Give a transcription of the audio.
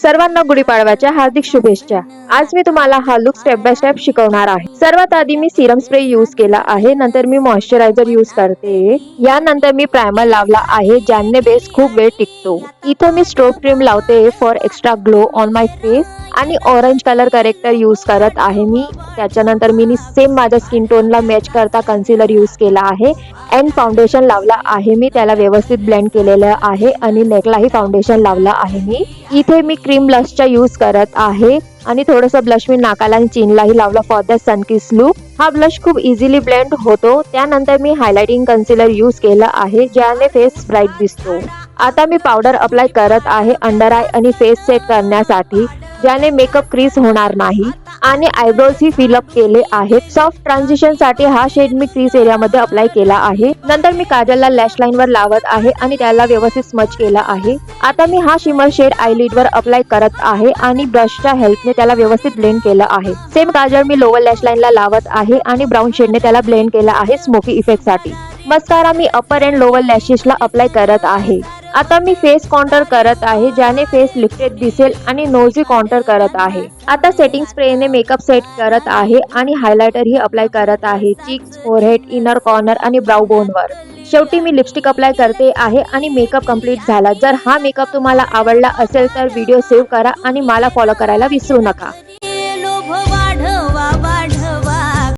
सर्वांना गुढीपाडव्याच्या हार्दिक शुभेच्छा। आज मी तुम्हाला हा लुक स्टेप बाय स्टेप शिकवणार आहे। सर्वात आधी मी सिरम स्प्रे यूज केला आहे, नंतर मी मॉइश्चरायझर यूज करते, यानंतर मी प्रायमर लावला आहे ज्याने बेस खूप वेळ टिकतो। इथे मी स्ट्रोक क्रीम लावते for extra glow on my face आणि ऑरेंज कलर करेक्टर यूज करत आहे मी। त्याच्यानंतर मी सेम माझ्या स्किन टोनला मॅच करता कन्सिलर यूज केला आहे अँड फाउंडेशन लावला आहे मी, त्याला व्यवस्थित ब्लेंड केलेलं आहे आणि नेकलाही फाउंडेशन लावला आहे मी। इथे मी क्रीम ब्लशचा यूज करत आहे आणि थोडंसं ब्लश मी नाकाला आणि चिनलाही लावला फॉर द सनकिस लुक। हा ब्लश खूप इझिली ब्लेंड होतो। त्यानंतर मी हायलाइटिंग कन्सिलर यूज केला आहे ज्याने फेस ब्राईट दिसतो। आता मी पावडर अप्लाय करत आहे अंडर आय आणि फेस सेट करण्यासाठी, ज्याने मेकअप क्रीज होणार नाही आणि आयब्रोज ही फिलअप केले आहेत। सॉफ्ट ट्रान्झिशन साठी हा शेड मी क्रीज एरिया मध्ये अप्लाय केला आहे। नंतर मी काजलला लॅश लाईन वर लावत आहे आणि त्याला व्यवस्थित स्मच केला आहे। आता मी हा शिमर शेड आयलिड वर अप्लाय करत आहे आणि ब्रशच्या हेल्पने त्याला व्यवस्थित ब्लेंड केलं आहे। सेम काजल मी लोअर लॅश लाईनला लावत आहे आणि ब्राऊन शेडने त्याला ब्लेंड केला आहे स्मोकी इफेक्ट साठी। मस्कारा मी अपर अँड लोअर लॅशेसला अप्लाय करत आहे। आता मी फेस कॉन्टर करत आहे ज्याने फेस लिफ्टेड दिसेल आणि नोझी कॉन्टर करत आहे। आता सेटिंग स्प्रेने मेकअप सेट करत आहे आणि हायलायटर ही अप्लाय करत आहे चीक्स, फोरहेड, इनर कॉर्नर आणि ब्राउ बोनवर। शेवटी मी लिपस्टिक अप्लाय करते आहे आणि मेकअप कंप्लीट झाला। जर हा मेकअप तुम्हाला आवडला असेल तर व्हिडिओ सेव्ह करा आणि मला फॉलो करायला विसरू नका।